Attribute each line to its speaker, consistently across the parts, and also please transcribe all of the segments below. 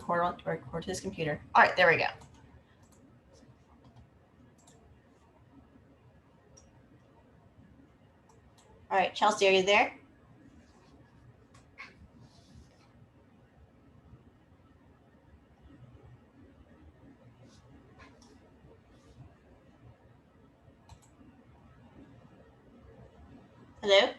Speaker 1: record to his computer. All right, there we go. All right, Chelsea, are you there? Hello?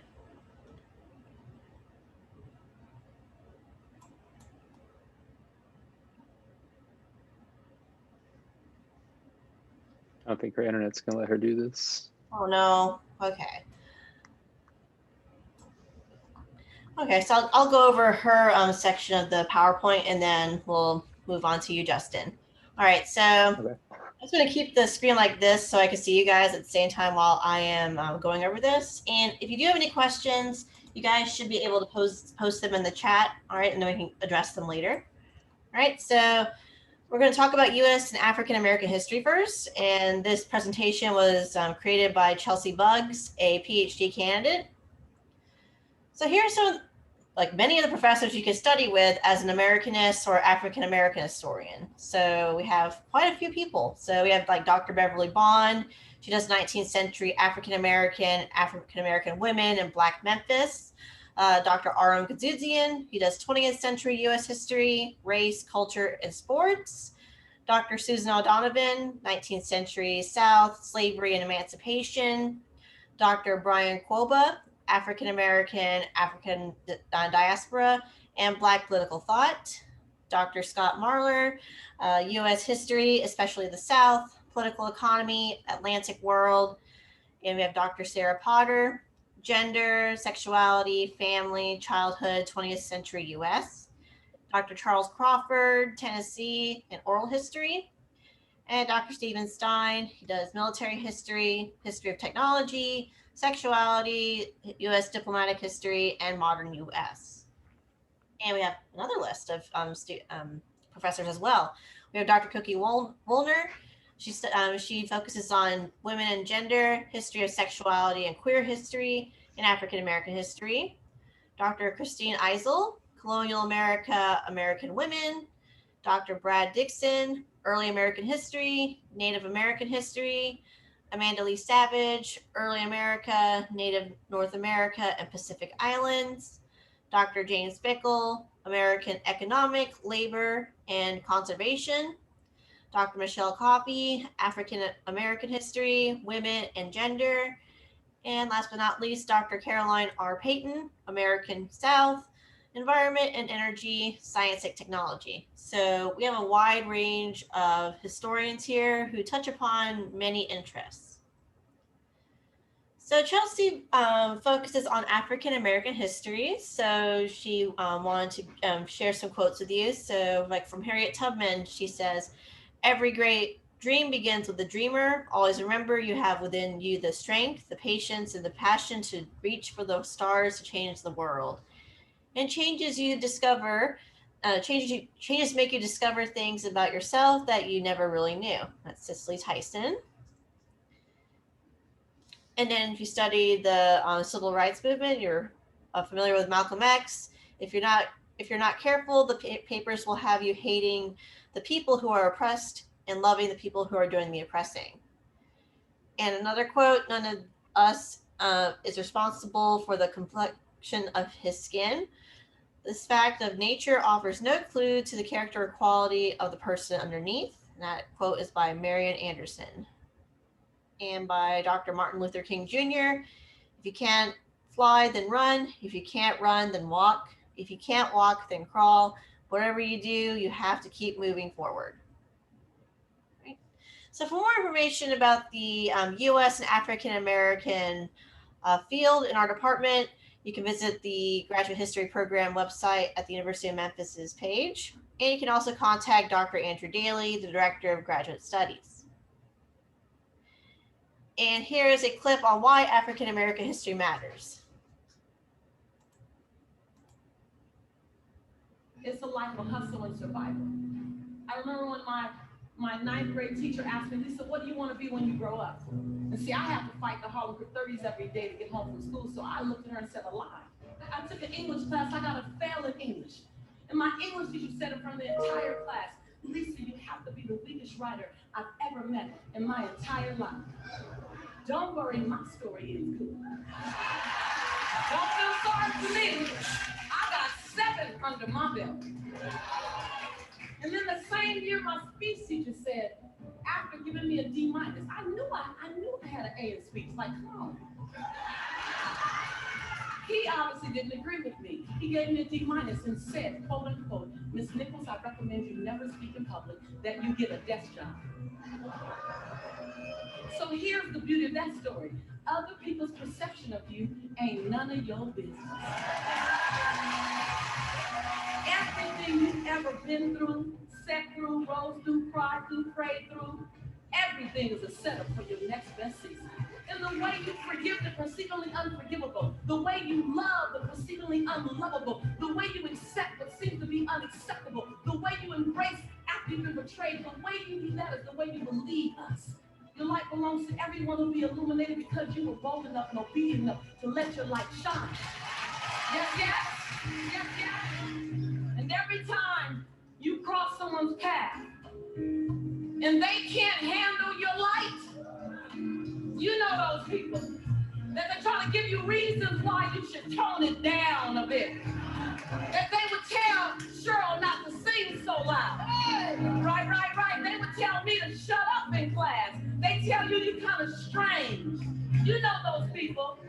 Speaker 2: I don't think her internet's gonna let her do this.
Speaker 1: Oh no. Okay. Okay, so I'll go over her section of the PowerPoint and then we'll move on to you, Justin. All right, so
Speaker 2: Okay.
Speaker 1: I'm just going to keep the screen like this so I can see you guys at the same time while I am going over this. And if you do have any questions, you guys should be able to post them in the chat, all right, and then we can address them later. All right, so we're going to talk about U.S. and African American history first, and this presentation was created by Chelsea Buggs, a PhD candidate. So here's some, like many of the professors you could study with as an Americanist or African American historian. So we have quite a few people. So we have like Dr. Beverly Bond. She does 19th century African American women in Black Memphis. Dr. Aram Gazuzian, he does 20th century U.S. history, race, culture, and sports. Dr. Susan O'Donovan, 19th century South, slavery and emancipation. Dr. Brian Quoba, African American, African diaspora, and Black political thought. Dr. Scott Marler, U.S. history, especially the South, political economy, Atlantic world. And we have Dr. Sarah Potter, gender, sexuality, family, childhood, 20th century U.S. Dr. Charles Crawford, Tennessee, and oral history. And Dr. Stephen Stein, he does military history, history of technology, sexuality, U.S. diplomatic history, and modern U.S. And we have another list of professors as well. We have Dr. Cookie Woolner. She focuses on women and gender, history of sexuality and queer history, and African American history. Dr. Christine Eisel, colonial America, American women. Dr. Brad Dixon, early American history, Native American history. Amanda Lee Savage, early America, Native North America, and Pacific Islands. Dr. James Bickle, American economic, labor, and conservation. Dr. Michelle Coffey, African American history, women and gender. And last but not least, Dr. Caroline R. Payton, American South, environment and energy, science and technology. So we have a wide range of historians here who touch upon many interests. So Chelsea focuses on African American history. So she wanted to share some quotes with you. So like from Harriet Tubman, she says, "Every great dream begins with the dreamer. Always remember you have within you the strength, the patience, and the passion to reach for the stars to change the world. And changes you discover, changes make you discover things about yourself that you never really knew." That's Cicely Tyson. And then if you study the civil rights movement, you're familiar with Malcolm X. If you're not careful, the papers will have you hating the people who are oppressed and loving the people who are doing the oppressing. And another quote: "None of us is responsible for the complexion of his skin. This fact of nature offers no clue to the character or quality of the person underneath." And that quote is by Marian Anderson. And by Dr. Martin Luther King Jr. "If you can't fly, then run. If you can't run, then walk. If you can't walk, then crawl. Whatever you do, you have to keep moving forward." Right? So for more information about the U.S. and African American field in our department, you can visit the Graduate History Program website at the University of Memphis's page. And you can also contact Dr. Andrew Daly, the Director of Graduate Studies. And here is a clip on why African American history matters.
Speaker 3: It's a life of hustle and survival. I remember when my ninth grade teacher asked me, Lisa, what do you want to be when you grow up? And see, I have to fight the Harlem 30s every day to get home from school, so I looked at her and said, a lie. I took an English class, I got a fail in English. And my English teacher said in front of the entire writer I've ever met in my entire life. Don't worry, my story is good. Don't feel sorry for me. I got 7 under my belt. And then the same year, my speech teacher said, after giving me a D-, I knew I had an A in speech. Like, come on. He obviously didn't agree with me. He gave me a D- and said, quote unquote, Ms. Nichols, I recommend you never speak in public, that you get a desk job. So here's the beauty of that story. Other people's perception of you ain't none of your business. Everything you've ever been through, sat through, rose through, cried through, prayed through, everything is a setup for your next best season. And the way you forgive the perceivably unforgivable, the way you love the perceivably unlovable, the way you accept what seems to be unacceptable, the way you embrace after you've been betrayed, the way you do that is the way you believe us. Your light belongs to everyone who be illuminated because you were bold enough and obedient enough to let your light shine. Yes, yes, yes, yes. And every time you cross someone's path and they can't handle your light, you know those people that they're trying to give you reasons why you should tone it down a bit. That they would tell Cheryl not to sing so loud. Right. They would tell me to shut up in class. They tell you kind of strange. You know those people.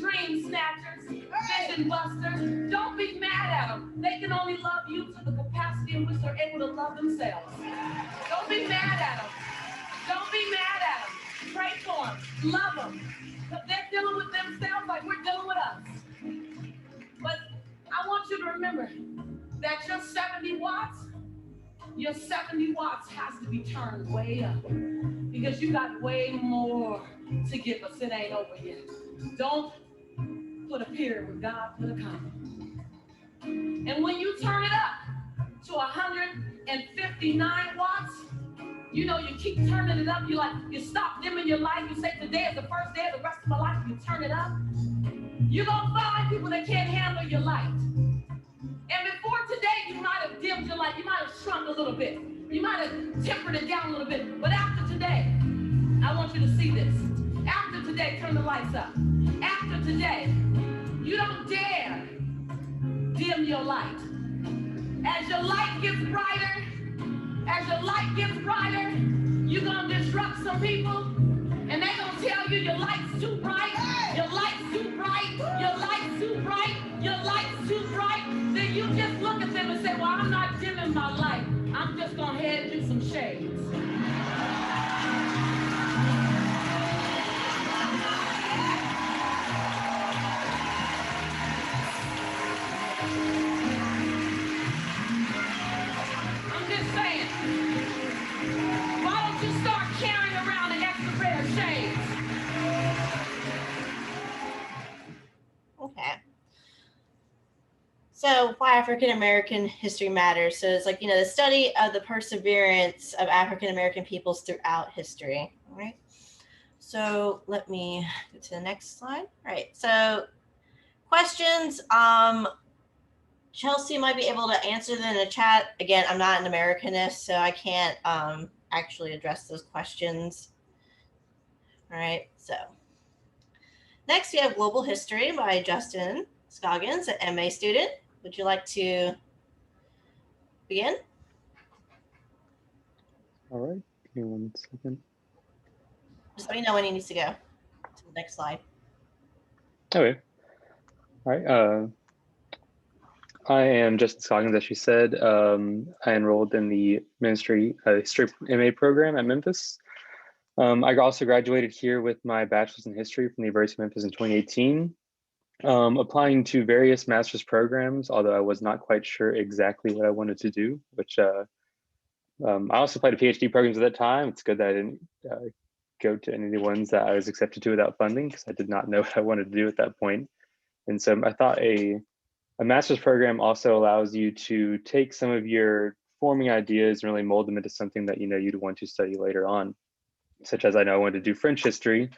Speaker 3: Dream snatchers, vision busters. Don't be mad at them. They can only love you to the capacity in which they're able to love themselves. Don't be mad at them. Don't be mad at them. Pray for them. Love them. Because they're dealing with themselves like we're dealing with us. But I want you to remember that your 70 watts has to be turned way up. Because you got way more to give us. It ain't over yet. Don't put a period with God, put a comma. And when you turn it up to 159 watts, you know, you keep turning it up. You stop dimming your light. You say, today is the first day of the rest of my life. You turn it up. You're going to find people that can't handle your light. And before today, you might have dimmed your light. You might have shrunk a little bit. You might have tempered it down a little bit. But after today, I want you to see this. After today, turn the lights up. After today, you don't dare dim your light. As your light gets brighter, you're going to disrupt some people, and they're going to tell you your light's too bright, your light's too bright, your light's too bright, your light's too bright. Then you just look at them and say, well, I'm not dimming my light. I'm just going to head you some shades. I'm just saying, why don't you start carrying around an extra pair of shades?
Speaker 1: Okay. So why African American history matters. So it's like, you know, the study of the perseverance of African American peoples throughout history. All right. So let me go to the next slide. All right. So questions. Chelsea might be able to answer them in the chat. Again, I'm not an Americanist, so I can't actually address those questions. All right. So next we have Global History by Justin Scoggins, an MA student. Would you like to begin?
Speaker 2: All right, give me 1 second.
Speaker 1: Just let me know when he needs to go to the next slide.
Speaker 2: Okay. All right. I am Justin Scoggins, as she said. I enrolled in the Ministry History MA program at Memphis. I also graduated here with my bachelor's in history from the University of Memphis in 2018. Applying to various master's programs, although I was not quite sure exactly what I wanted to do, which I also applied to PhD programs at that time. It's good that I didn't go to any of the ones that I was accepted to without funding, because I did not know what I wanted to do at that point. And so I thought a master's program also allows you to take some of your forming ideas and really mold them into something that you know you'd want to study later on, such as I know I wanted to do French history,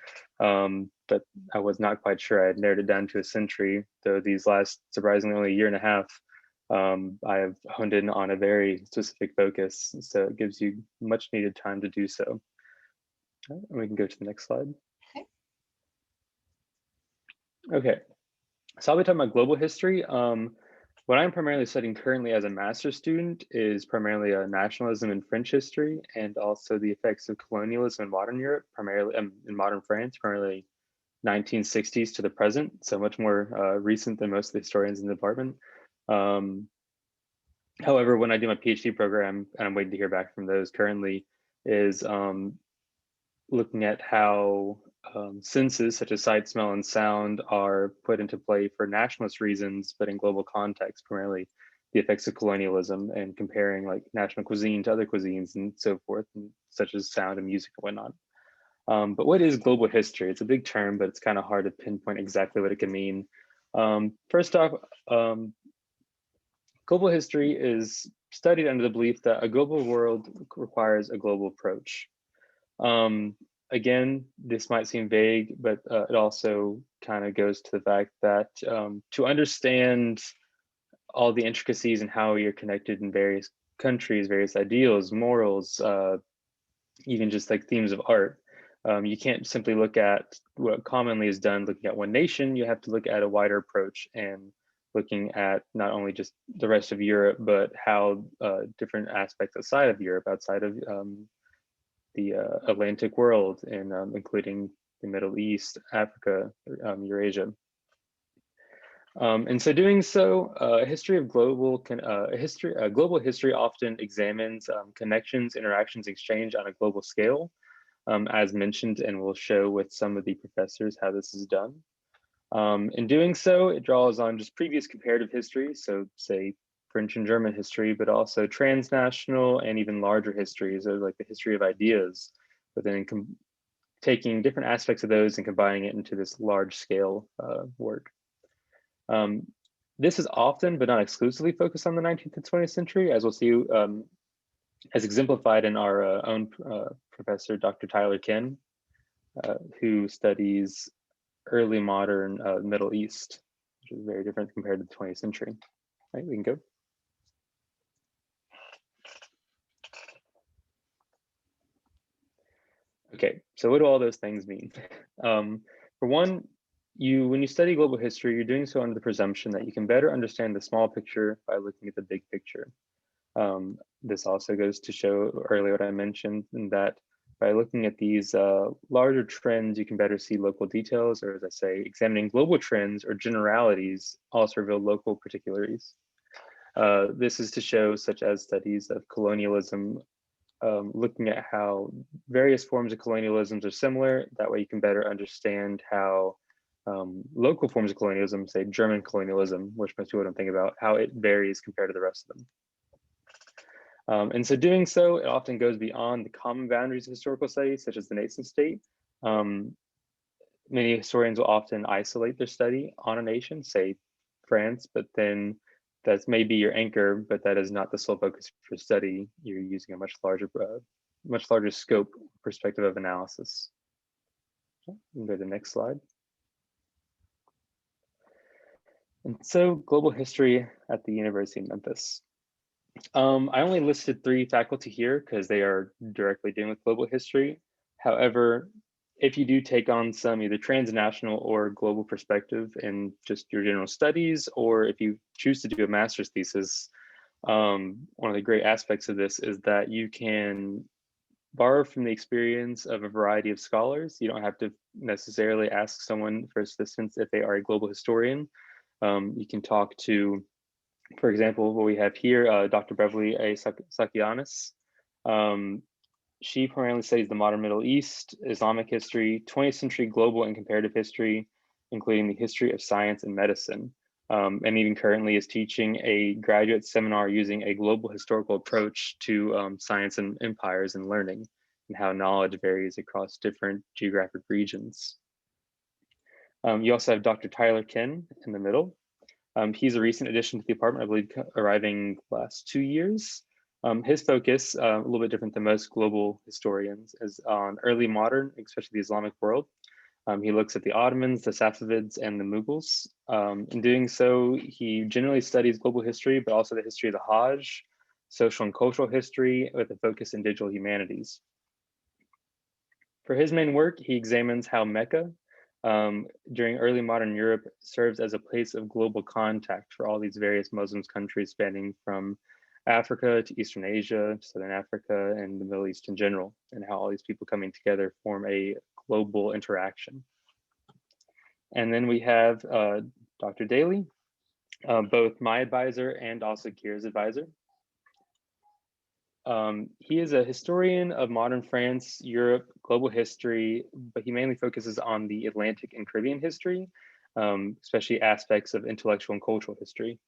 Speaker 2: but I was not quite sure. I had narrowed it down to a century, though these last surprisingly only a year and a half I have honed in on a very specific focus, so it gives you much needed time to do so. And we can go to the next slide. Okay, so I'll be talking about global history. What I'm primarily studying currently as a master's student is primarily nationalism and French history, and also the effects of colonialism in modern Europe, primarily in modern France, primarily 1960s to the present, so much more recent than most of the historians in the department. However, when I do my PhD program, and I'm waiting to hear back from those currently, is looking at how senses such as sight, smell, and sound are put into play for nationalist reasons, but in global context, primarily the effects of colonialism and comparing like national cuisine to other cuisines and so forth, and such as sound and music and whatnot. But what is global history? It's a big term, but it's kind of hard to pinpoint exactly what it can mean. First off, global history is studied under the belief that a global world requires a global approach. Again, this might seem vague, but it also kind of goes to the fact that to understand all the intricacies and how you're connected in various countries, various ideals, morals, even just like themes of art, you can't simply look at what commonly is done looking at one nation. You have to look at a wider approach and looking at not only just the rest of Europe, but how different aspects outside of Europe, outside of the Atlantic world, and including the Middle East, Africa, Eurasia. And so doing so, a history of global global history often examines connections, interactions, exchange on a global scale, as mentioned, and we'll show with some of the professors how this is done. In doing so, it draws on just previous comparative history, so say French and German history, but also transnational and even larger histories, or like the history of ideas, but then taking different aspects of those and combining it into this large scale work. This is often, but not exclusively, focused on the 19th and 20th century, as we'll see as exemplified in our own professor, Dr. Tyler Ken, who studies early modern Middle East, which is very different compared to the 20th century. Right, we can go. Okay, so what do all those things mean? For one, when you study global history, you're doing so under the presumption that you can better understand the small picture by looking at the big picture. This also goes to show earlier what I mentioned, in that by looking at these larger trends, you can better see local details, or as I say, examining global trends or generalities also reveal local particularities. This is to show such as studies of colonialism, looking at how various forms of colonialisms are similar. That way you can better understand how local forms of colonialism, say German colonialism, which most people don't think about, how it varies compared to the rest of them. And so doing so, it often goes beyond the common boundaries of historical studies, such as the nation state. Many historians will often isolate their study on a nation, say France, but then that's maybe your anchor, but that is not the sole focus for study. You're using a much larger scope perspective of analysis. We can go to the next slide. And so global history at the University of Memphis. I only listed 3 faculty here because they are directly dealing with global history. However, if you do take on some either transnational or global perspective in just your general studies, or if you choose to do a master's thesis, one of the great aspects of this is that you can borrow from the experience of a variety of scholars. You don't have to necessarily ask someone for assistance if they are a global historian. You can talk to, for example, what we have here, Dr. Beverly A. Sakianis. She primarily studies the modern Middle East, Islamic history, 20th century global and comparative history, including the history of science and medicine, and even currently is teaching a graduate seminar using a global historical approach to science and empires and learning, and how knowledge varies across different geographic regions. You also have Dr. Tyler Ken in the middle. He's a recent addition to the department, I believe, arriving last 2 years. His focus, a little bit different than most global historians, is on early modern, especially the Islamic world. He looks at the Ottomans, the Safavids, and the Mughals. In doing so, he generally studies global history, but also the history of the Hajj, social and cultural history with a focus in digital humanities. For his main work, he examines how Mecca, during early modern Europe, serves as a place of global contact for all these various Muslim countries spanning from Africa to Eastern Asia, Southern Africa, and the Middle East in general, and how all these people coming together form a global interaction. And then we have Dr. Daly, both my advisor and also Kira's advisor. He is a historian of modern France, Europe, global history, but he mainly focuses on the Atlantic and Caribbean history, especially aspects of intellectual and cultural history.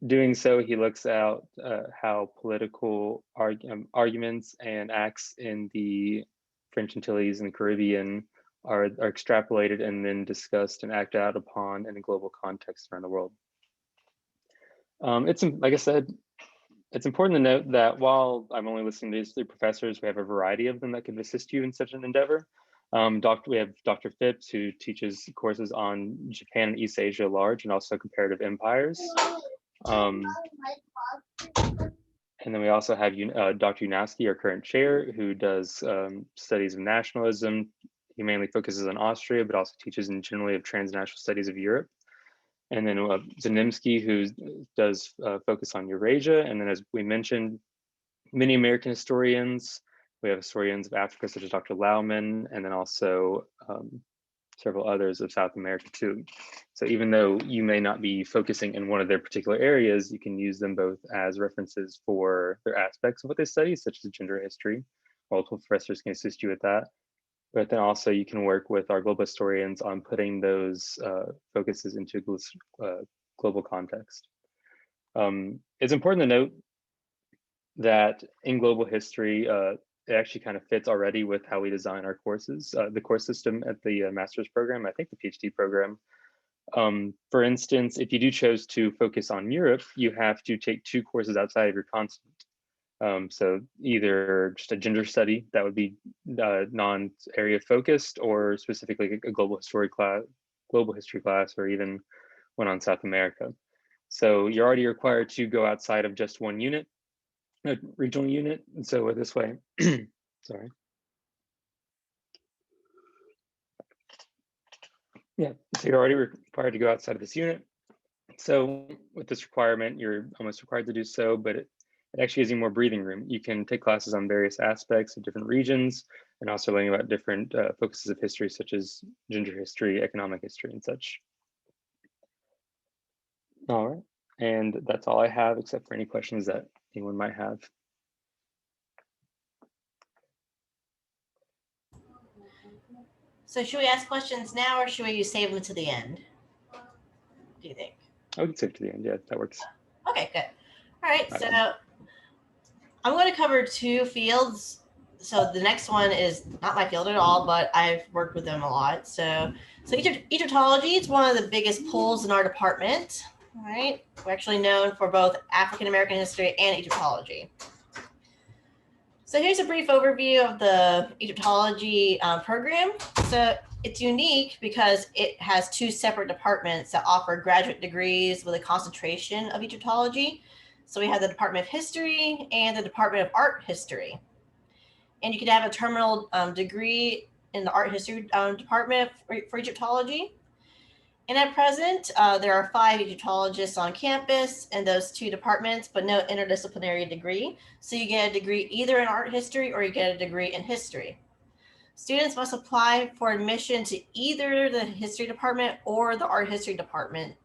Speaker 2: Doing so, he looks at how political arguments and acts in the French Antilles and the Caribbean are extrapolated and then discussed and acted out upon in a global context around the world. It's, like I said, it's important to note that while I'm only listening to these three professors, we have a variety of them that can assist you in such an endeavor. We have Dr. Phipps, who teaches courses on Japan and East Asia at large, and also comparative empires. And then we also have Dr. Yunowski, our current chair, who does studies of nationalism. He mainly focuses on Austria, but also teaches in generally of transnational studies of Europe. And then Zanimsky, who does focus on Eurasia. And then, as we mentioned, many American historians. We have historians of Africa, such as Dr. Lauman, and then also several others of South America too. So even though you may not be focusing in one of their particular areas, you can use them both as references for their aspects of what they study, such as gender history. Multiple professors can assist you with that. But then also you can work with our global historians on putting those focuses into global context. It's important to note that in global history, it actually kind of fits already with how we design our courses, the course system at the master's program, I think the PhD program. For instance, if you do choose to focus on Europe, you have to take 2 courses outside of your continent. So either just a gender study that would be non-area focused, or specifically a global history class, or even one on South America. So you're already required to go outside of just one unit, a regional unit. And so this way, sorry. Yeah, so you're already required to go outside of this unit. So with this requirement, you're almost required to do so, but it actually gives you more breathing room. You can take classes on various aspects of different regions, and also learning about different focuses of history, such as gender history, economic history, and such. All right, and that's all I have, except for any questions that anyone might have.
Speaker 1: So should we ask questions now, or should we save them to the end? What do you think?
Speaker 2: I would save to the end. Yeah, that works.
Speaker 1: Okay, good. All right, so I'm going to cover 2 fields. So the next one is not my field at all, but I've worked with them a lot. So Egyptology is one of the biggest pools in our department. All right, we're actually known for both African American history and Egyptology. So here's a brief overview of the Egyptology program. So it's unique because it has 2 separate departments that offer graduate degrees with a concentration of Egyptology. So we have the Department of History and the Department of Art History. And you can have a terminal degree in the Art History department for Egyptology. And at present, there are 5 Egyptologists on campus in those 2 departments, but no interdisciplinary degree. So you get a degree either in art history or you get a degree in history. Students must apply for admission to either the history department or the art history department.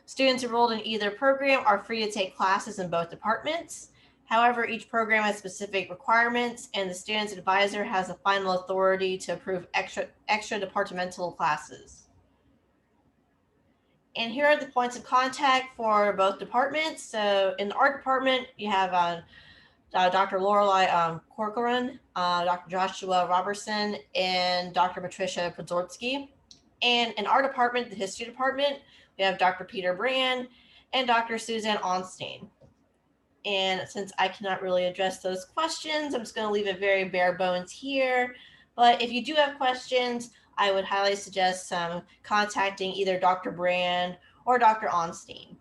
Speaker 1: Students enrolled in either program are free to take classes in both departments. However, each program has specific requirements, and the student's advisor has the final authority to approve extra departmental classes. And here are the points of contact for both departments. So in the art department, you have Dr. Lorelei Corcoran, Dr. Joshua Robertson, and Dr. Patricia Podzorski. And in our department, the history department, we have Dr. Peter Brand and Dr. Suzanne Onstein. And since I cannot really address those questions, I'm just going to leave it very bare bones here. But if you do have questions, I would highly suggest contacting either Dr. Brand or Dr. Onstein.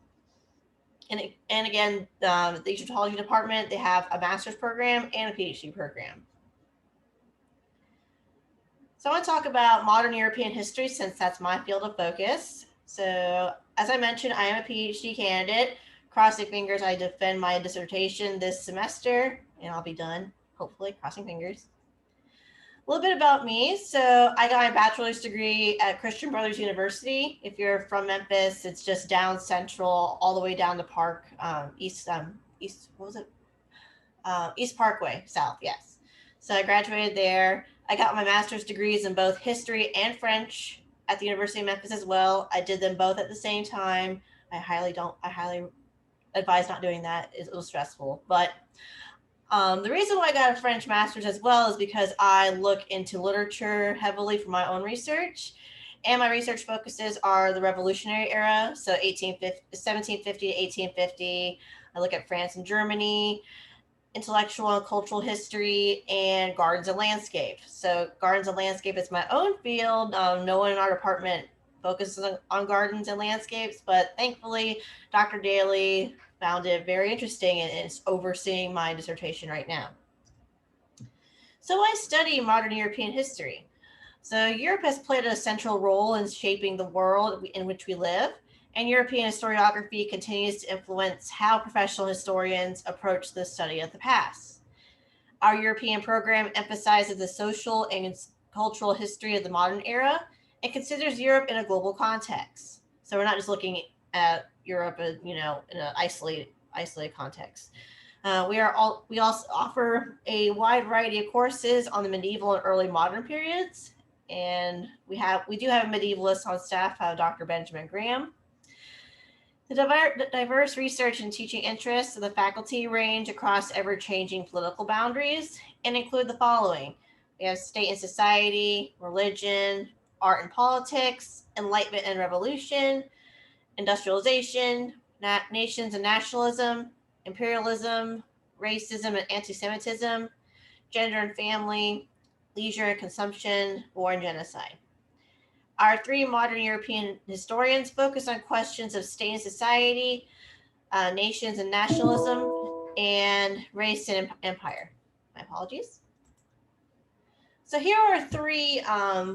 Speaker 1: And again, the Egyptology department, they have a master's program and a PhD program. So I want to talk about modern European history since that's my field of focus. So as I mentioned, I am a PhD candidate. Crossing fingers, I defend my dissertation this semester and I'll be done, hopefully, crossing fingers. A little bit about me. So I got my bachelor's degree at Christian Brothers University. If you're from Memphis, it's just down central, all the way down to Park, East, what was it? East Parkway, South, yes. So I graduated there. I got my master's degrees in both history and French at the University of Memphis as well. I did them both at the same time. I highly advise not doing that. It was stressful. But the reason why I got a French master's as well is because I look into literature heavily for my own research. And my research focuses are the Revolutionary era, so 1750 to 1850. I look at France and Germany, intellectual and cultural history, and gardens and landscape. So gardens and landscape is my own field. No one in our department focuses on gardens and landscapes, but thankfully Dr. Daly found it very interesting and is overseeing my dissertation right now. So I study modern European history. So Europe has played a central role in shaping the world in which we live, and European historiography continues to influence how professional historians approach the study of the past. Our European program emphasizes the social and cultural history of the modern era and considers Europe in a global context. So we're not just looking at Europe, in an isolated context. We also offer a wide variety of courses on the medieval and early modern periods, and we do have a medievalist on staff, Dr. Benjamin Graham. The diverse research and teaching interests of the faculty range across ever-changing political boundaries and include the following. We have state and society, religion, art and politics, enlightenment and revolution, industrialization, nations and nationalism, imperialism, racism and anti-Semitism, gender and family, leisure and consumption, war and genocide. Our three modern European historians focus on questions of state and society, nations and nationalism, and race and empire. My apologies. So here are three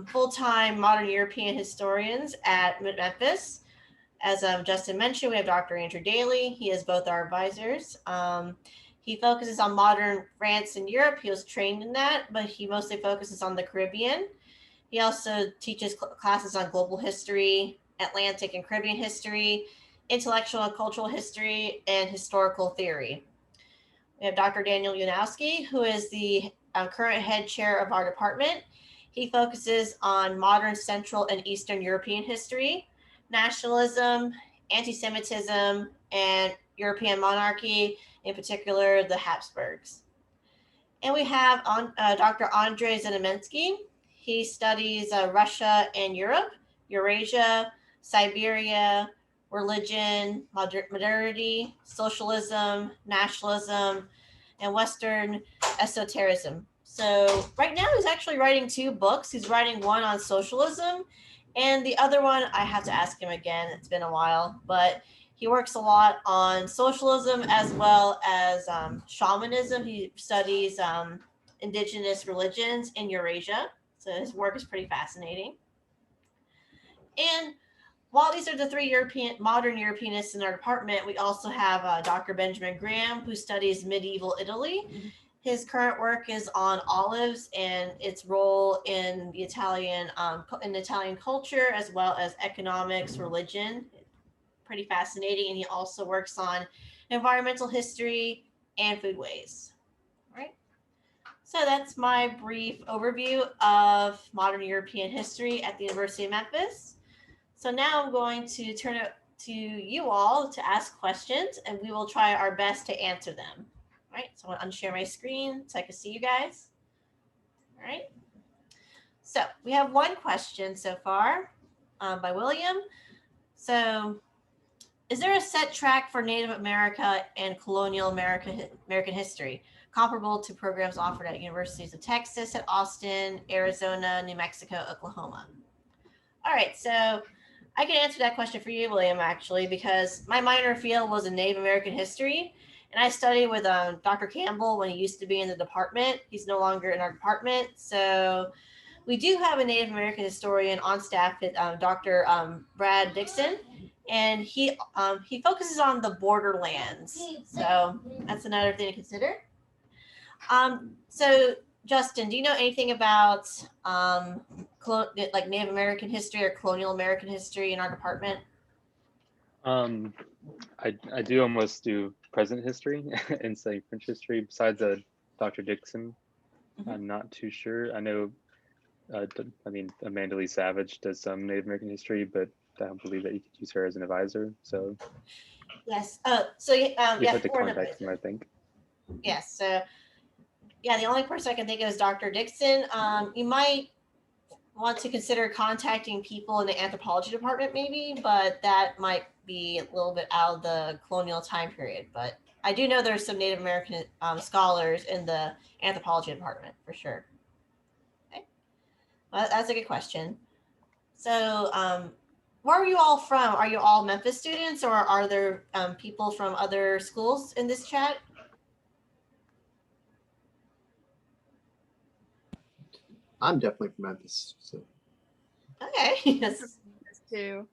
Speaker 1: full-time modern European historians at Memphis. As Justin mentioned, we have Dr. Andrew Daly. He is both our advisors. He focuses on modern France and Europe. He was trained in that, but he mostly focuses on the Caribbean. He also teaches classes on global history, Atlantic and Caribbean history, intellectual and cultural history, and historical theory. We have Dr. Daniel Yanowski, who is the current head chair of our department. He focuses on modern Central and Eastern European history, nationalism, anti-Semitism, and European monarchy, in particular the Habsburgs. And we have Dr. Andrzej Znamensky. He studies Russia and Europe, Eurasia, Siberia, religion, modernity, socialism, nationalism, and Western esotericism. So right now he's actually writing two books. He's writing one on socialism, and the other one, I have to ask him again. It's been a while, but he works a lot on socialism as well as shamanism. He studies indigenous religions in Eurasia. So his work is pretty fascinating. And while these are the three modern Europeanists in our department, we also have Dr. Benjamin Graham, who studies medieval Italy. Mm-hmm. His current work is on olives and its role in the Italian culture, as well as economics, religion. Pretty fascinating. And he also works on environmental history and foodways. All right. So that's my brief overview of modern European history at the University of Memphis. So now I'm going to turn it to you all to ask questions, and we will try our best to answer them. All right, so I'm going to unshare my screen so I can see you guys. All right. So we have one question so far by William. So Is there a set track for Native America and colonial American history, comparable to programs offered at universities of Texas, at Austin, Arizona, New Mexico, Oklahoma? All right, so I can answer that question for you, William, actually, because my minor field was in Native American history, and I studied with Dr. Campbell when he used to be in the department. He's no longer in our department, so we do have a Native American historian on staff, Dr. Brad Dixon, and he focuses on the borderlands. So that's another thing to consider. So Justin, do you know anything about like Native American history or colonial American history in our department?
Speaker 2: I do almost do present history and study French history. Besides Dr. Dixon, I'm not too sure. I know. I mean, Amanda Lee Savage does some Native American history, but I don't believe that you could use her as an advisor. So
Speaker 1: yes.
Speaker 2: you
Speaker 1: Yeah,
Speaker 2: had to
Speaker 1: for an
Speaker 2: contact him,
Speaker 1: advisor.
Speaker 2: I think.
Speaker 1: Yes. So yeah, the only person I can think of is Dr. Dixon. You might want to consider contacting people in the anthropology department, maybe, but that might be a little bit out of the colonial time period. But I do know there's some Native American scholars in the anthropology department for sure. Okay. Well, that's a good question. So, where are you all from? Are you all Memphis students, or are there people from other schools in this chat?
Speaker 4: I'm definitely from Memphis. So.
Speaker 1: Okay. Yes.
Speaker 5: Memphis too.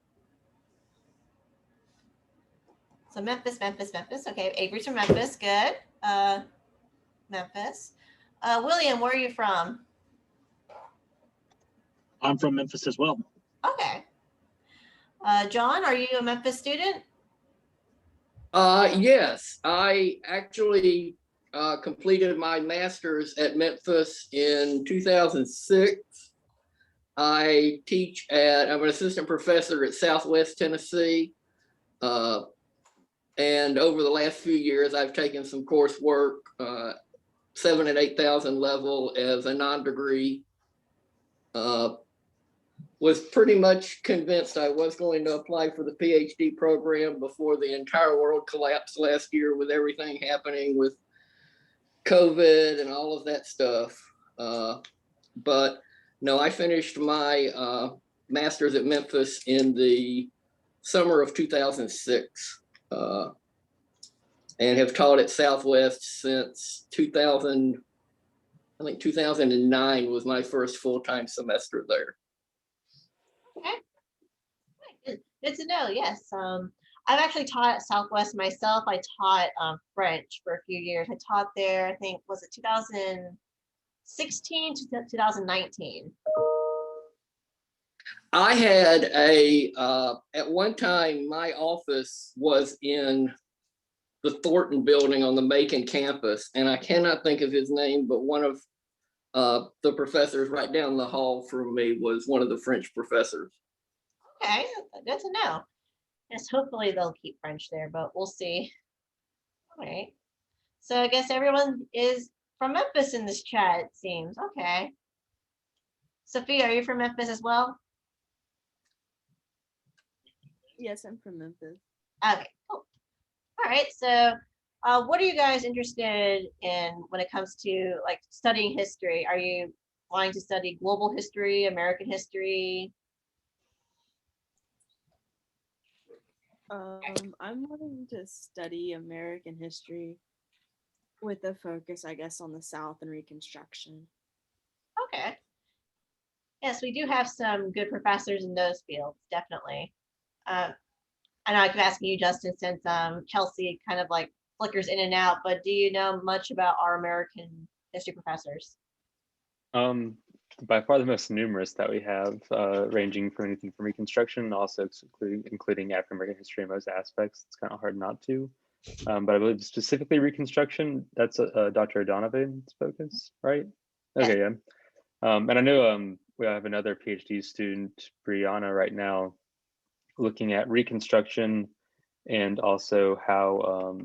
Speaker 1: So Memphis. Okay, Avery's from Memphis. Good. Memphis. William, where are you from?
Speaker 6: I'm from Memphis as well.
Speaker 1: Okay. John, are you a Memphis student?
Speaker 7: Yes, I actually completed my master's at Memphis in 2006. I'm an assistant professor at Southwest Tennessee. And over the last few years, I've taken some coursework, 7,000 and 8,000 level as a non-degree. Was pretty much convinced I was going to apply for the PhD program before the entire world collapsed last year with everything happening with COVID and all of that stuff. But no, I finished my master's at Memphis in the summer of 2006 and have taught at Southwest since 2000. I think 2009 was my first full-time semester there.
Speaker 1: Okay. Good to know. Yes. I've actually taught at Southwest myself. I taught French for a few years. I taught there, I think, was it 2016 to 2019?
Speaker 7: I had at one time, my office was in the Thornton building on the Macon campus, and I cannot think of his name, but one of the professors right down the hall from me was one of the French professors.
Speaker 1: Okay, good to know. Yes, hopefully they'll keep French there, but we'll see. All right. So I guess everyone is from Memphis in this chat, it seems. Okay. Sophia, are you from Memphis as well?
Speaker 5: Yes, I'm from Memphis.
Speaker 1: Okay, cool. All right, so what are you guys interested in when it comes to like studying history? Are you wanting to study global history, American history?
Speaker 5: I'm wanting to study American history with a focus, I guess, on the South and Reconstruction.
Speaker 1: Okay. Yes, we do have some good professors in those fields, definitely. I know I keep asking you, Justin, since Chelsea kind of like flickers in and out, but do you know much about our American history professors?
Speaker 2: By far the most numerous that we have, ranging from anything from Reconstruction, also including African American history in most aspects. It's kind of hard not to. But I believe specifically Reconstruction, that's Dr. O'Donovan's focus, right? Okay, yeah. And I know we have another PhD student, Brianna, right now, looking at Reconstruction and also how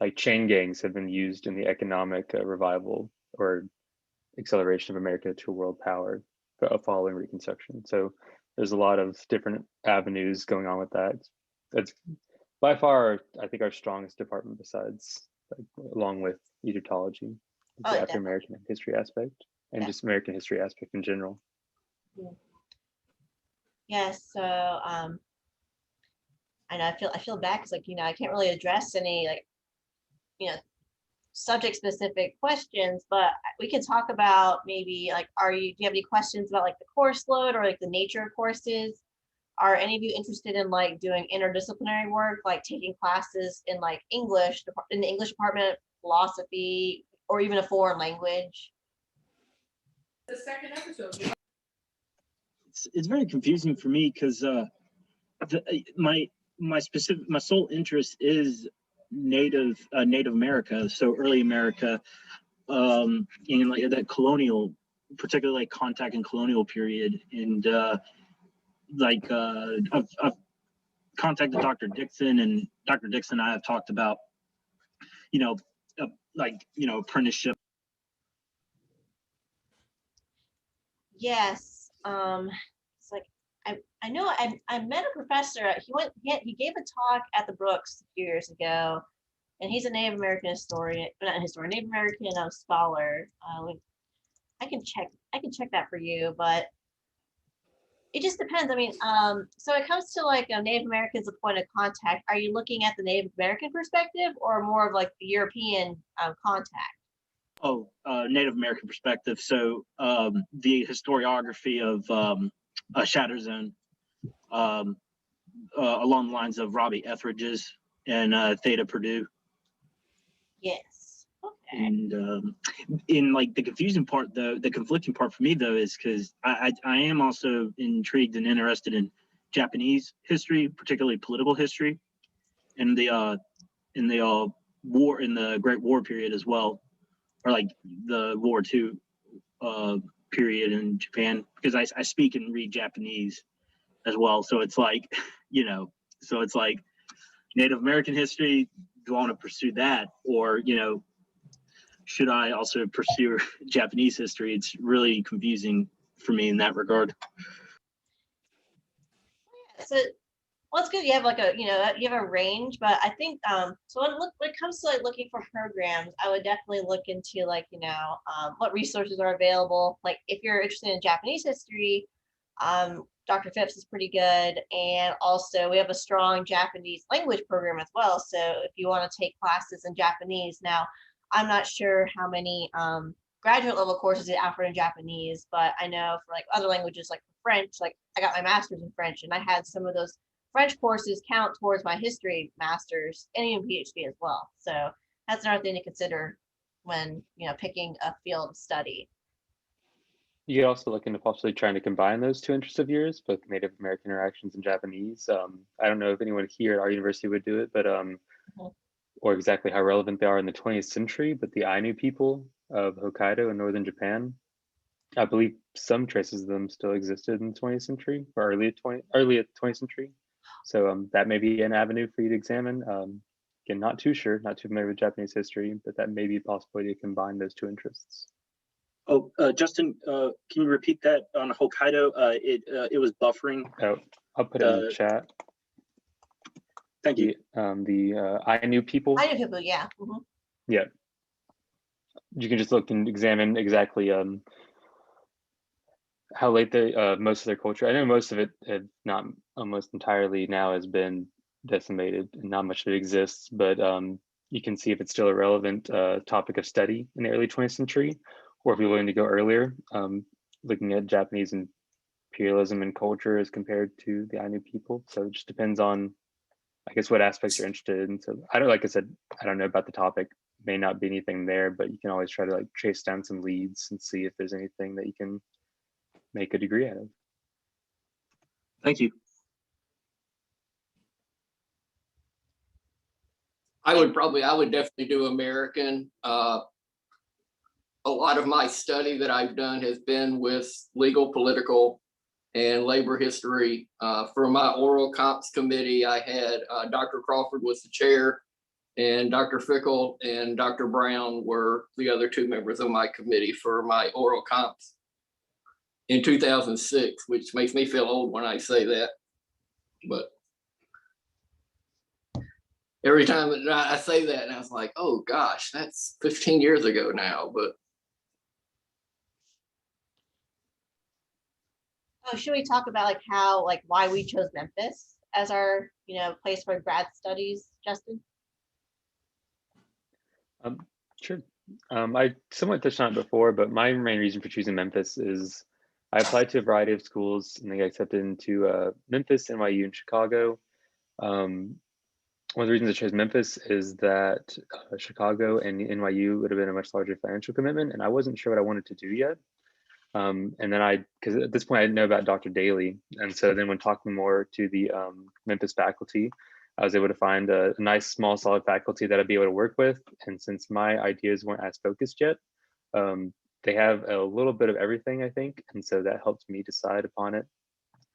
Speaker 2: like chain gangs have been used in the economic revival or acceleration of America to a world power following Reconstruction. So there's a lot of different avenues going on with that. It's that's by far, I think, our strongest department besides, like, along with Egyptology,
Speaker 1: Oh,
Speaker 2: the
Speaker 1: yeah,
Speaker 2: African American history aspect, and
Speaker 1: Yeah.
Speaker 2: just American history aspect in general.
Speaker 1: Yes. So I know I feel bad because, like, I can't really address any, like, subject specific questions, but we can talk about maybe, like, do you have any questions about, like, the course load or, like, the nature of courses? Are any of you interested in, like, doing interdisciplinary work, like taking classes in, like, English in the English department, philosophy, or even a foreign language?
Speaker 3: The second episode.
Speaker 6: It's very confusing for me because my sole interest is Native America, so early America, and like that colonial, particularly like contact and colonial period, and I've contacted Dr. Dixon, and Dr. Dixon and I have talked about, apprenticeship.
Speaker 1: Yes. It's like I know I met a professor. He gave a talk at the Brooks a few years ago, and he's a Native American historian, not historian, Native American scholar. I can check that for you, but it just depends. I mean, so it comes to, like, Native American as a point of contact. Are you looking at the Native American perspective or more of, like, the European contact?
Speaker 6: Oh, Native American perspective. So the historiography of Shatter Zone, along the lines of Robbie Etheridge's and Theta Purdue.
Speaker 1: Yes. Okay.
Speaker 6: And in, like, the confusing part, though, the conflicting part for me, though, is because I am also intrigued and interested in Japanese history, particularly political history, and the war in the Great War period as well, or like the War II period in Japan, because I speak and read Japanese as well. So it's like, so it's like Native American history. Do I want to pursue that, or should I also pursue Japanese history? It's really confusing for me in that regard.
Speaker 1: So, well, it's good you have, like, you have a range, but I think so when it comes to, like, looking for programs, I would definitely look into, like, what resources are available. Like, if you're interested in Japanese history, Dr. Phipps is pretty good, and also we have a strong Japanese language program as well. So if you want to take classes in Japanese, now I'm not sure how many graduate level courses they offer in Japanese, but I know for, like, other languages, like French, like I got my master's in French, and I had some of those French courses count towards my history master's and even PhD as well. So that's another thing to consider when picking a field of study.
Speaker 2: You could also look into possibly trying to combine those two interests of yours, both Native American interactions and Japanese. I don't know if anyone here at our university would do it, but or exactly how relevant they are in the 20th century, but the Ainu people of Hokkaido in northern Japan, I believe some traces of them still existed in the 20th century or early 20th century. So that may be an avenue for you to examine. Again, not too familiar with Japanese history, but that may be a possibility to combine those two interests.
Speaker 6: Oh, Justin, can you repeat that on Hokkaido? It was buffering.
Speaker 2: Oh, I'll put it in the chat.
Speaker 6: Thank you.
Speaker 2: The Ainu people.
Speaker 1: Ainu people, yeah. Mm-hmm.
Speaker 2: Yeah. You can just look and examine exactly how late most of their culture. I know most of it, not almost entirely now, has been decimated and not much of it exists, but you can see if it's still a relevant topic of study in the early 20th century, or if you're willing to go earlier, looking at Japanese imperialism and culture as compared to the Ainu people. So it just depends on, I guess, what aspects you're interested in. So like I said, I don't know about the topic, may not be anything there, but you can always try to, like, trace down some leads and see if there's anything that you can make a degree out of.
Speaker 6: Thank you.
Speaker 7: I would definitely do American. A lot of my study that I've done has been with legal, political, and labor history. For my oral comps committee, I had Dr. Crawford was the chair, and Dr. Fickle and Dr. Brown were the other two members of my committee for my oral comps in 2006, which makes me feel old when I say that. But every time I say that, and I was like, oh gosh, that's 15 years ago now. But
Speaker 1: Oh, should we talk about like how, like why we chose Memphis as our, place for grad studies, Justin?
Speaker 2: Sure. I somewhat touched on it before, but my main reason for choosing Memphis is I applied to a variety of schools and they got accepted into Memphis, NYU, and Chicago. One of the reasons I chose Memphis is that Chicago and NYU would have been a much larger financial commitment, and I wasn't sure what I wanted to do yet. And then because at this point I didn't know about Dr. Daly, and so then when talking more to the Memphis faculty, I was able to find a nice, small, solid faculty that I'd be able to work with. And since my ideas weren't as focused yet, they have a little bit of everything, I think, and so that helped me decide upon it.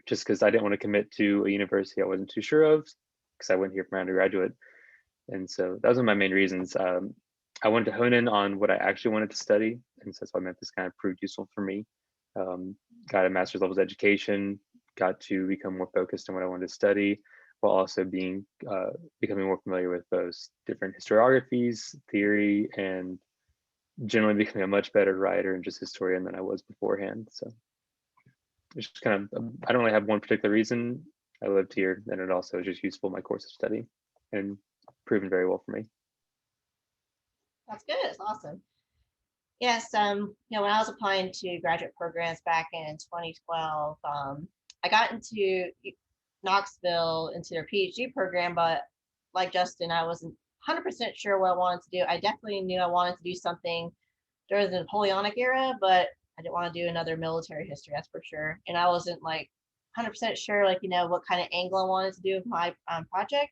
Speaker 2: Just because I didn't want to commit to a university I wasn't too sure of, because I went here for my undergraduate. And so those are my main reasons. I wanted to hone in on what I actually wanted to study, and so that's why Memphis kind of proved useful for me. Got a master's levels education, got to become more focused on what I wanted to study, while also becoming more familiar with both different historiographies, theory, and generally becoming a much better writer and just historian than I was beforehand. So it's just kind of, I don't really have one particular reason. I lived here, and it also is just useful in my course of study and proven very well for me.
Speaker 1: That's good. It's awesome. Yes, when I was applying to graduate programs back in 2012, I got into Knoxville into their PhD program, but like Justin, I wasn't 100% sure what I wanted to do. I definitely knew I wanted to do something during the Napoleonic era, but I didn't want to do another military history, that's for sure. And I wasn't like 100% sure, like, what kind of angle I wanted to do with my project.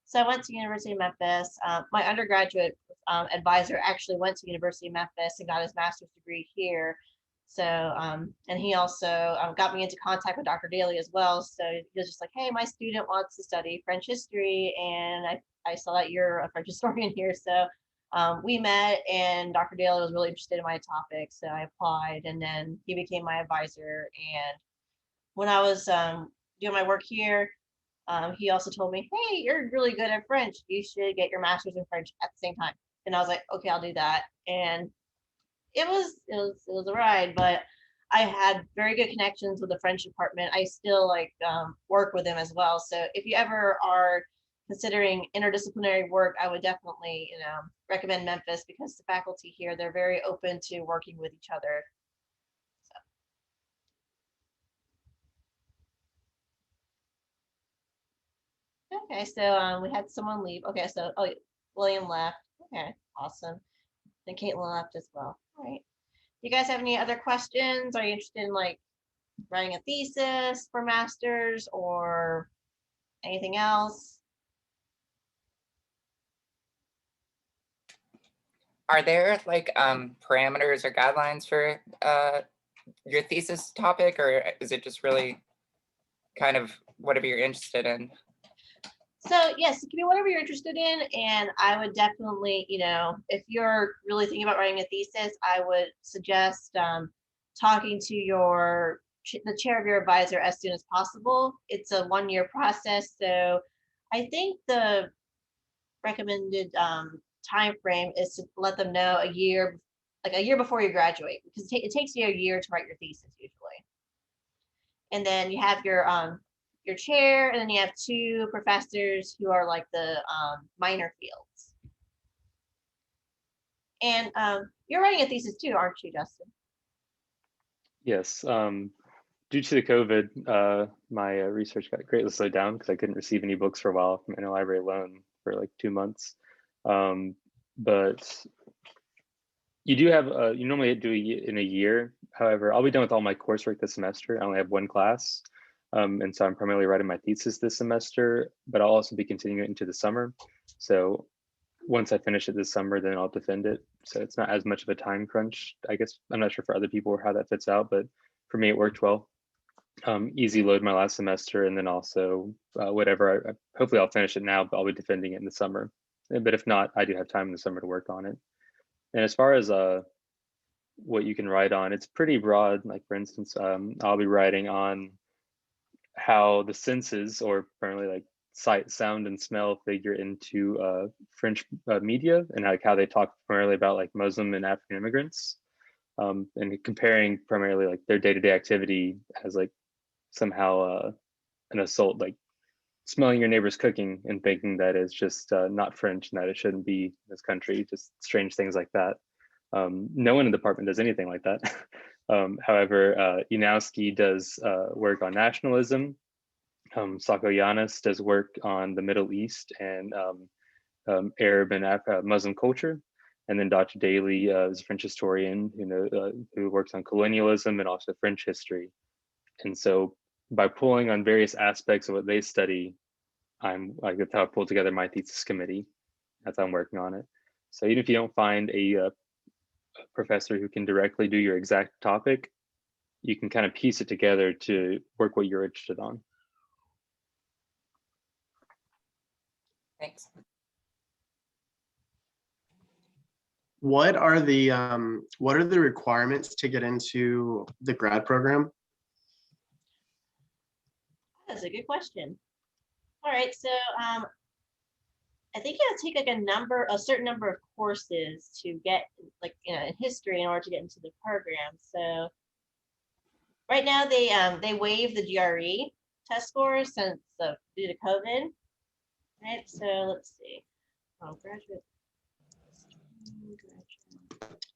Speaker 1: So I went to University of Memphis. My undergraduate advisor actually went to University of Memphis and got his master's degree here. So, and he also got me into contact with Dr. Daly as well. So he was just like, hey, my student wants to study French history, and I saw that you're a French historian here. So we met, and Dr. Daly was really interested in my topic. So I applied, and then he became my advisor. And when I was doing my work here, he also told me, hey, you're really good at French. You should get your master's in French at the same time. And I was like, okay, I'll do that. And it was a ride, but I had very good connections with the French department. I still work with them as well. So if you ever are considering interdisciplinary work, I would definitely, recommend Memphis, because the faculty here, they're very open to working with each other. Okay, so we had someone leave. Okay, so William left. Okay, awesome. And Caitlin left as well. All right. Do you guys have any other questions? Are you interested in writing a thesis for masters or anything else?
Speaker 8: Are there parameters or guidelines for your thesis topic, or is it just really kind of whatever you're interested in?
Speaker 1: So yes, it can be whatever you're interested in, and I would definitely, if you're really thinking about writing a thesis, I would suggest talking to the chair of your advisor as soon as possible. It's a 1-year process, so I think the recommended time frame is to let them know a year before you graduate, because it takes you a year to write your thesis usually. And then you have your chair, and then you have 2 professors who are like the minor fields. And you're writing a thesis too, aren't you, Justin?
Speaker 2: Yes. Due to the COVID, my research got greatly slowed down because I couldn't receive any books for a while from interlibrary loan for like 2 months. But you do have, you normally do in a year. However, I'll be done with all my coursework this semester. I only have 1 class. And so I'm primarily writing my thesis this semester, but I'll also be continuing it into the summer. So once I finish it this summer, then I'll defend it. So it's not as much of a time crunch. I guess I'm not sure for other people how that fits out, but for me, it worked well. Easy load my last semester, and then also whatever, hopefully I'll finish it now, but I'll be defending it in the summer. But if not, I do have time in the summer to work on it. And as far as what you can write on, it's pretty broad. Like for instance, I'll be writing on how the census, or primarily like sight, sound, and smell figure into French media and like how they talk primarily about like Muslim and African immigrants, and comparing primarily like their day-to-day activity as like somehow an assault, like smelling your neighbor's cooking and thinking that it's just not French and that it shouldn't be in this country, just strange things like that. No one in the department does anything like that. However, Yanowski does work on nationalism. Sako Yanis does work on the Middle East and Arab and Muslim culture. And then Dr. Daly is a French historian who works on colonialism and also French history. And so by pulling on various aspects of what they study, that's how I pulled together my thesis committee. That's how I'm working on it. So even if you don't find a professor who can directly do your exact topic, you can kind of piece it together to work what you're interested on.
Speaker 8: Thanks.
Speaker 9: What are the requirements to get into the grad program?
Speaker 1: That's a good question. All right, so I think you have to take like a certain number of courses to get like in history in order to get into the program. So right now they waive the GRE test scores since due to COVID. Right, so let's see. Graduate.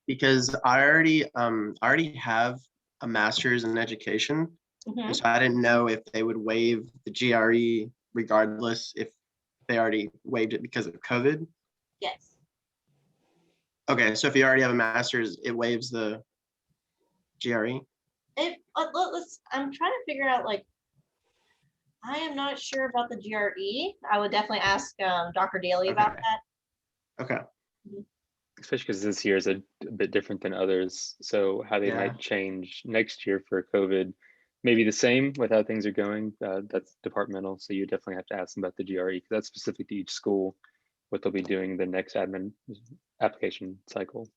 Speaker 9: Because I already have a master's in education, and so I didn't know if they would waive the GRE regardless if they already waived it because of COVID.
Speaker 1: Yes.
Speaker 9: Okay, so if you already have a master's, it waives the GRE.
Speaker 1: I'm trying to figure out like. I am not sure about the GRE. I would definitely ask Dr. Daly about that.
Speaker 9: Okay.
Speaker 2: Especially because this year is a bit different than others. So how they might change next year for COVID, maybe the same with how things are going. That's departmental. So you definitely have to ask them about the GRE because that's specific to each school, what they'll be doing the next admin application cycle.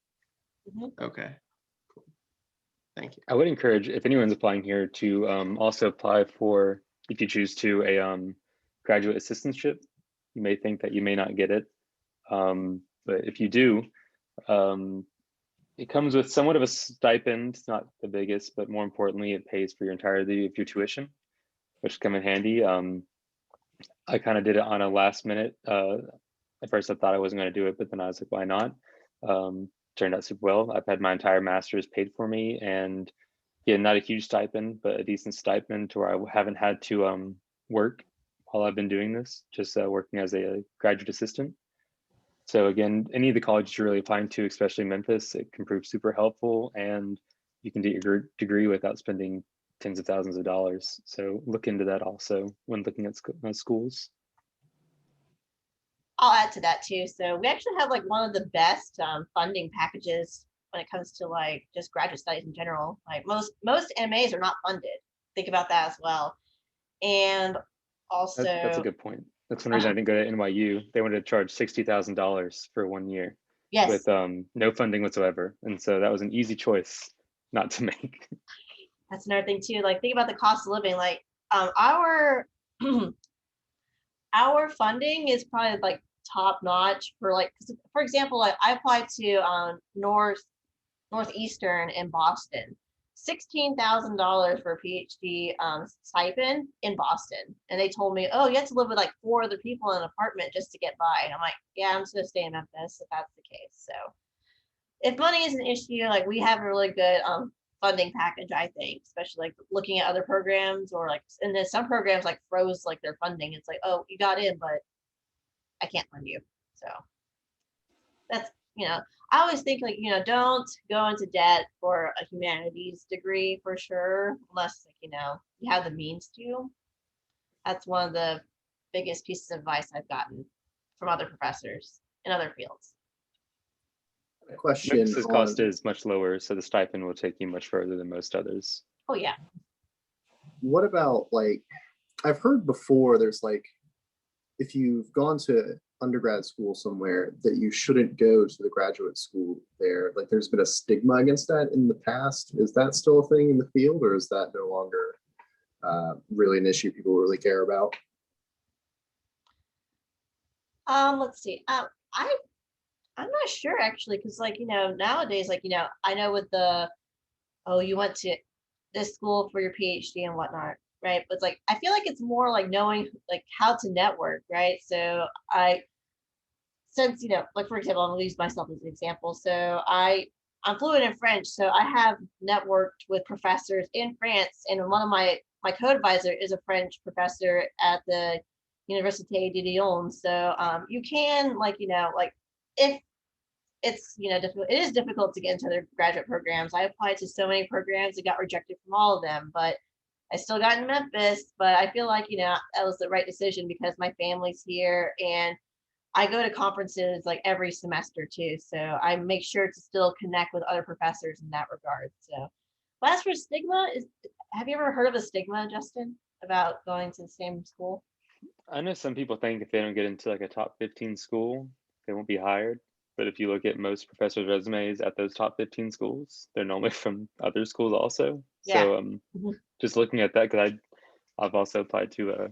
Speaker 9: Okay. Cool. Thank you.
Speaker 2: I would encourage, if anyone's applying here, to also apply for, if you choose to, a graduate assistantship. You may think that you may not get it, but if you do, it comes with somewhat of a stipend, not the biggest, but more importantly, it pays for your entirety of your tuition, which come in handy. I kind of did it on a last minute. At first I thought I wasn't going to do it, but then I was like, why not? Turned out super well. I've had my entire master's paid for me, and yeah, not a huge stipend, but a decent stipend to where I haven't had to work while I've been doing this, just working as a graduate assistant. So again, any of the colleges you're really applying to, especially Memphis, it can prove super helpful, and you can get your degree without spending tens of thousands of dollars. So look into that also when looking at schools.
Speaker 1: I'll add to that too. So we actually have like one of the best funding packages when it comes to like just graduate studies in general. Like most MAs are not funded. Think about that as well. And also
Speaker 2: that's a good point. That's one reason I didn't go to NYU. They wanted to charge $60,000 for 1 year.
Speaker 1: Yes.
Speaker 2: With no funding whatsoever. And so that was an easy choice not to make.
Speaker 1: That's another thing too. Like think about the cost of living. Like our our funding is probably like top notch for like, for example, like I applied to Northeastern in Boston, $16,000 for a PhD stipend in Boston, and they told me, oh, you have to live with like 4 other people in an apartment just to get by. And I'm like, yeah, I'm just gonna stay in Memphis if that's the case. So if money is an issue, like we have a really good funding package, I think, especially like looking at other programs, or like, and then some programs like froze like their funding. It's like, oh, you got in, but I can't fund you. So that's, I always think like, don't go into debt for a humanities degree for sure, unless like, you have the means to. That's one of the biggest pieces of advice I've gotten from other professors in other fields.
Speaker 4: Question.
Speaker 2: Memphis' cost is much lower, so the stipend will take you much further than most others.
Speaker 1: Oh yeah.
Speaker 4: What about like, I've heard before there's like, if you've gone to undergrad school somewhere, that you shouldn't go to the graduate school there. Like there's been a stigma against that in the past. Is that still a thing in the field, or is that no longer really an issue people really care about?
Speaker 1: Let's see. I'm not sure actually, because like, nowadays, like, I know with the, oh, you went to this school for your PhD and whatnot, right? But it's like, I feel like it's more like knowing like how to network, right? So since, like for example, I'm gonna use myself as an example. So I'm fluent in French, so I have networked with professors in France, and one of my co-advisor is a French professor at the Université de Lyon. So you can like, like if it's difficult, it is difficult to get into their graduate programs. I applied to so many programs and got rejected from all of them, but I still got in Memphis. But I feel like that was the right decision because my family's here and I go to conferences like every semester too. So I make sure to still connect with other professors in that regard. So, but as for stigma, have you ever heard of a stigma, Justin, about going to the same school?
Speaker 2: I know some people think if they don't get into like a top 15 school, they won't be hired. But if you look at most professors' resumes at those top 15 schools, they're normally from other schools also.
Speaker 1: Yeah.
Speaker 2: So
Speaker 1: Mhm.
Speaker 2: just looking at that, because I've also applied to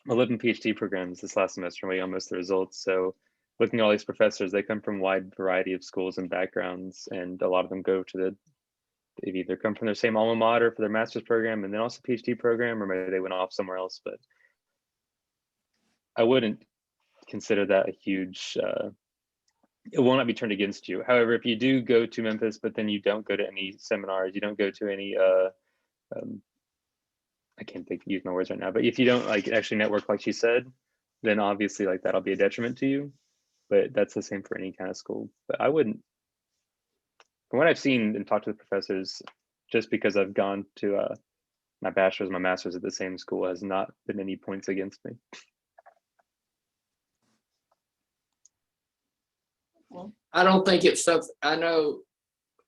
Speaker 2: 11 PhD programs this last semester and waiting on most of the results. So looking at all these professors, they come from a wide variety of schools and backgrounds, and a lot of them go to they've either come from their same alma mater for their master's program and then also PhD program, or maybe they went off somewhere else. But I wouldn't consider that a huge, it will not be turned against you. However, if you do go to Memphis, but then you don't go to any seminars, you don't go to any, I can't use my words right now, but if you don't like actually network like she said, then obviously like that'll be a detriment to you. But that's the same for any kind of school. But I wouldn't, from what I've seen and talked to the professors, just because I've gone to my bachelor's, my master's at the same school has not been any points against me.
Speaker 7: I don't think it's something, I know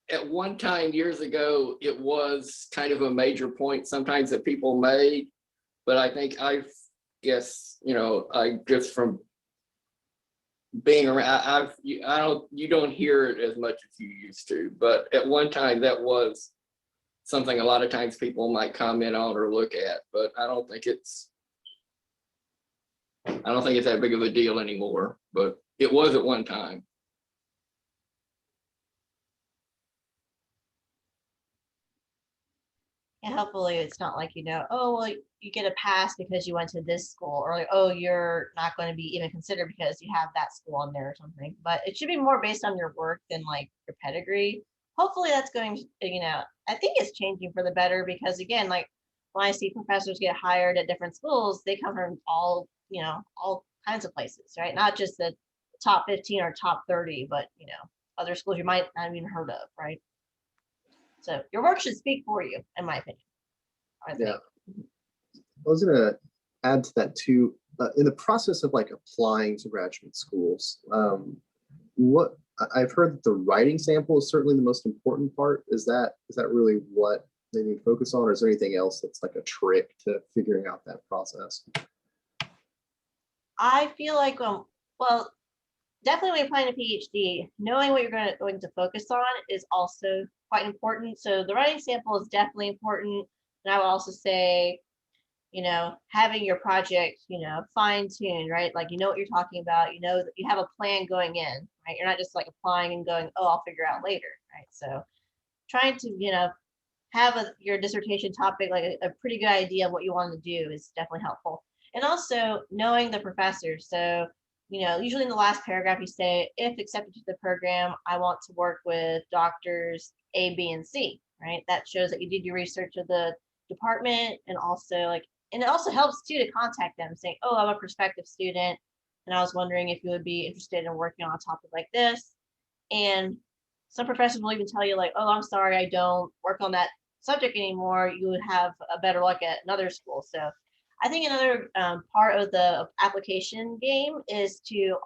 Speaker 7: at one time years ago, it was kind of a major point sometimes that people made, but I think I just from being around, you don't hear it as much as you used to, but at one time that was something a lot of times people might comment on or look at, but I don't think it's that big of a deal anymore, but it was at one time.
Speaker 1: And hopefully it's not like, oh, well, you get a pass because you went to this school, or like, oh, you're not going to be even considered because you have that school on there or something. But it should be more based on your work than like your pedigree. Hopefully that's going to, I think it's changing for the better because again, like when I see professors get hired at different schools, they come from all kinds of places, right? Not just the top 15 or top 30, but, other schools you might not have even heard of, right? So your work should speak for you, in my opinion.
Speaker 4: Yeah. I was gonna add to that too. In the process of like applying to graduate schools, what I've heard that the writing sample is certainly the most important part. Is that really what they need to focus on, or is there anything else that's like a trick to figuring out that process?
Speaker 1: I feel like, well, definitely when you're applying a PhD, knowing what you're going to focus on is also quite important. So the writing sample is definitely important. And I would also say, having your project, fine-tuned, right? Like, what you're talking about, that you have a plan going in, right? You're not just like applying and going, oh, I'll figure out later, right? So trying to, have your dissertation topic, like a pretty good idea of what you want to do is definitely helpful. And also knowing the professor. So, usually in the last paragraph, you say, if accepted to the program, I want to work with doctors A, B, and C, right? That shows that you did your research of the department and also and it also helps too to contact them saying, oh, I'm a prospective student and I was wondering if you would be interested in working on a topic like this. And some professors will even tell you like, oh, I'm sorry, I don't work on that subject anymore. You would have a better luck at another school. So I think another part of the application game is to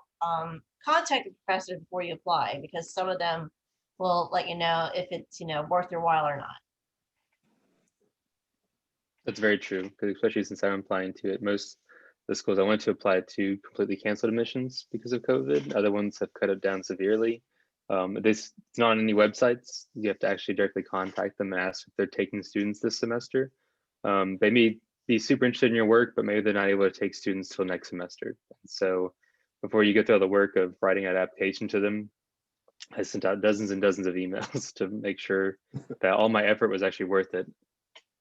Speaker 1: contact the professor before you apply, because some of them will let you know if it's worth your while or not.
Speaker 2: That's very true, because especially since I'm applying to it, most of the schools I went to apply to completely canceled admissions because of COVID. Other ones have cut it down severely. It's not on any websites. You have to actually directly contact them and ask if they're taking students this semester. They may be super interested in your work, but maybe they're not able to take students till next semester. So before you go through all the work of writing an application to them, I sent out dozens and dozens of emails to make sure that all my effort was actually worth it.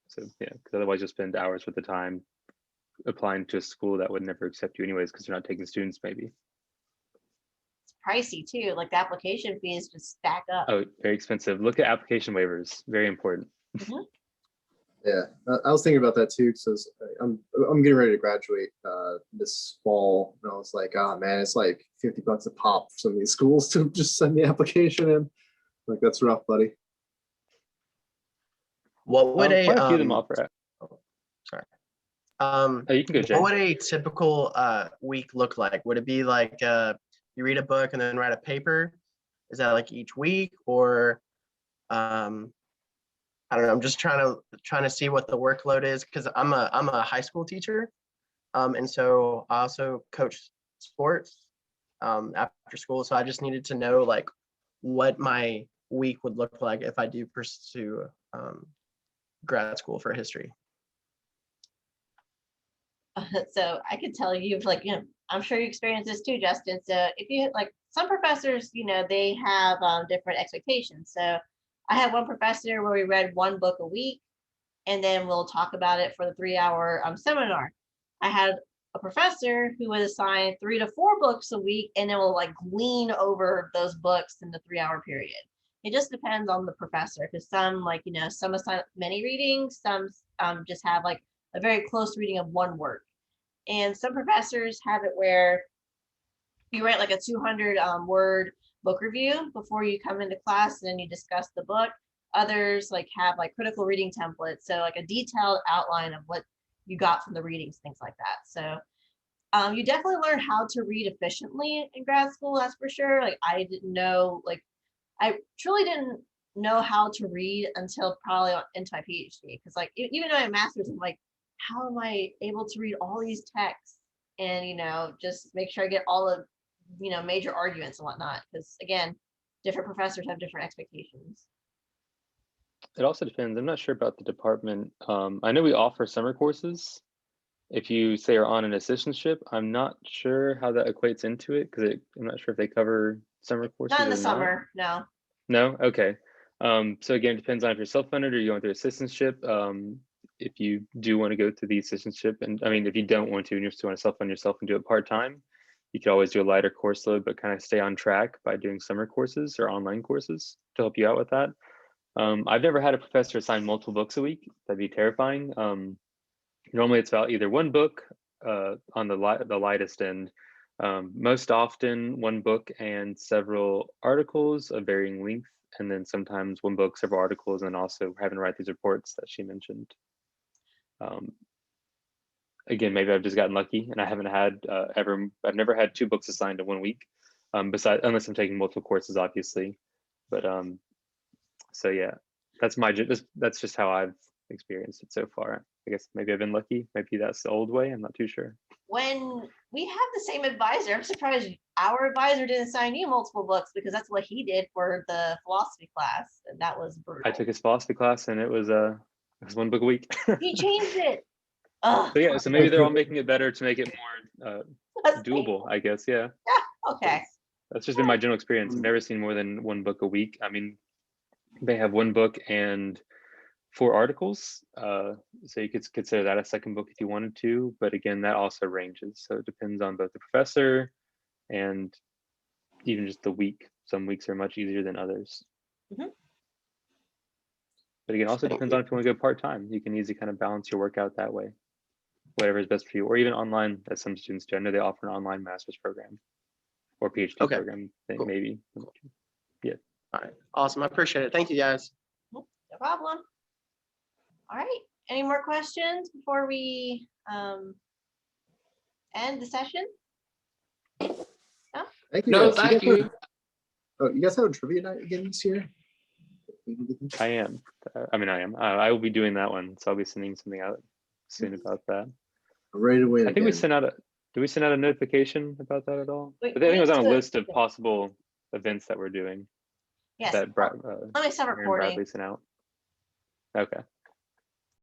Speaker 2: So yeah, because otherwise you'll spend hours with the time applying to a school that would never accept you anyways because they're not taking students maybe.
Speaker 1: It's pricey too. Like the application fees just stack up.
Speaker 2: Oh, very expensive. Look at application waivers. Very important.
Speaker 1: Mhm.
Speaker 4: Yeah, I was thinking about that too because I'm getting ready to graduate this fall, and I was like, oh man, it's like $50 a pop for some of these schools to just send the application in. Like that's rough, buddy.
Speaker 9: What would
Speaker 2: Quite a few of them offer.
Speaker 9: sorry.
Speaker 2: Oh, you can go, Jay.
Speaker 9: What would a typical week look like? Would it be like you read a book and then write a paper? Is that like each week, or I don't know. I'm just trying to see what the workload is because I'm a high school teacher, and so I also coach sports after school. So I just needed to know like what my week would look like if I do pursue grad school for history.
Speaker 1: So I could tell you've like, I'm sure you experienced this too, Justin. So if you like some professors, they have different expectations. So I had one professor where we read one book a week and then we'll talk about it for the 3-hour seminar. I had a professor who was assigned 3 to 4 books a week and then will like glean over those books in the 3-hour period. It just depends on the professor because some like, some assign many readings, some just have like a very close reading of one work. And some professors have it where you write like a 200 word book review before you come into class and then you discuss the book. Others like have like critical reading templates. So like a detailed outline of what you got from the readings, things like that. So you definitely learn how to read efficiently in grad school, that's for sure. Like I didn't know, like I truly didn't know how to read until probably into my PhD. Because like even though I have a master's, I'm like, how am I able to read all these texts and just make sure I get all the major arguments and whatnot? Because again, different professors have different expectations.
Speaker 2: It also depends. I'm not sure about the department. I know we offer summer courses. If you say are on an assistantship, I'm not sure how that equates into it because I'm not sure if they cover summer courses.
Speaker 1: Not in the
Speaker 2: or
Speaker 1: summer, no.
Speaker 2: No? Okay. So again, it depends on if you're self-funded or you're going through assistantship. If you do want to go through the assistantship, and I mean, if you don't want to and you just want to self-fund yourself and do it part-time, you could always do a lighter course load, but kind of stay on track by doing summer courses or online courses to help you out with that. I've never had a professor assign multiple books a week. That'd be terrifying. Normally it's about either one book on the lightest end. Most often one book and several articles of varying length, and then sometimes one book, several articles, and also having to write these reports that she mentioned. Again, maybe I've just gotten lucky and I haven't had I've never had 2 books assigned in 1 week, besides unless I'm taking multiple courses, obviously. But so yeah, that's just how I've experienced it so far. I guess maybe I've been lucky. Maybe that's the old way. I'm not too sure.
Speaker 1: When we have the same advisor, I'm surprised our advisor didn't assign you multiple books because that's what he did for the philosophy class, and that was brutal.
Speaker 2: I took his philosophy class and it was 1 book a week.
Speaker 1: He changed it. Ugh.
Speaker 2: So yeah, so maybe they're all making it better to make it more doable, I guess. Yeah.
Speaker 1: Yeah. Okay.
Speaker 2: That's just been my general experience. I've never seen more than 1 book a week. I mean, they have 1 book and 4 articles. So you could consider that a second book if you wanted to. But again, that also ranges. So it depends on both the professor and even just the week. Some weeks are much easier than others.
Speaker 1: Mm-hmm.
Speaker 2: But again, also depends on if you want to go part-time. You can easily kind of balance your work out that way. Whatever is best for you, or even online, as some students do. I know they offer an online master's program or PhD program,
Speaker 9: cool.
Speaker 2: Maybe. Yeah.
Speaker 9: All right. Awesome. I appreciate it. Thank you, guys.
Speaker 1: No problem. All right. Any more questions before we end the session? No?
Speaker 4: Thank you.
Speaker 7: No,
Speaker 4: guys.
Speaker 7: thank you.
Speaker 4: Oh, you guys have a trivia night again this year?
Speaker 2: I am. I will be doing that one, so I'll be sending something out soon about that.
Speaker 4: I'm ready to win.
Speaker 2: I think we
Speaker 4: again.
Speaker 2: sent out did we send out a notification about that at all?
Speaker 1: Wait,
Speaker 2: I think it was on a
Speaker 1: wait,
Speaker 2: list of possible events that we're doing.
Speaker 1: Yes.
Speaker 2: That
Speaker 1: Let me stop
Speaker 2: Aaron
Speaker 1: recording.
Speaker 2: Bradley sent out. Okay.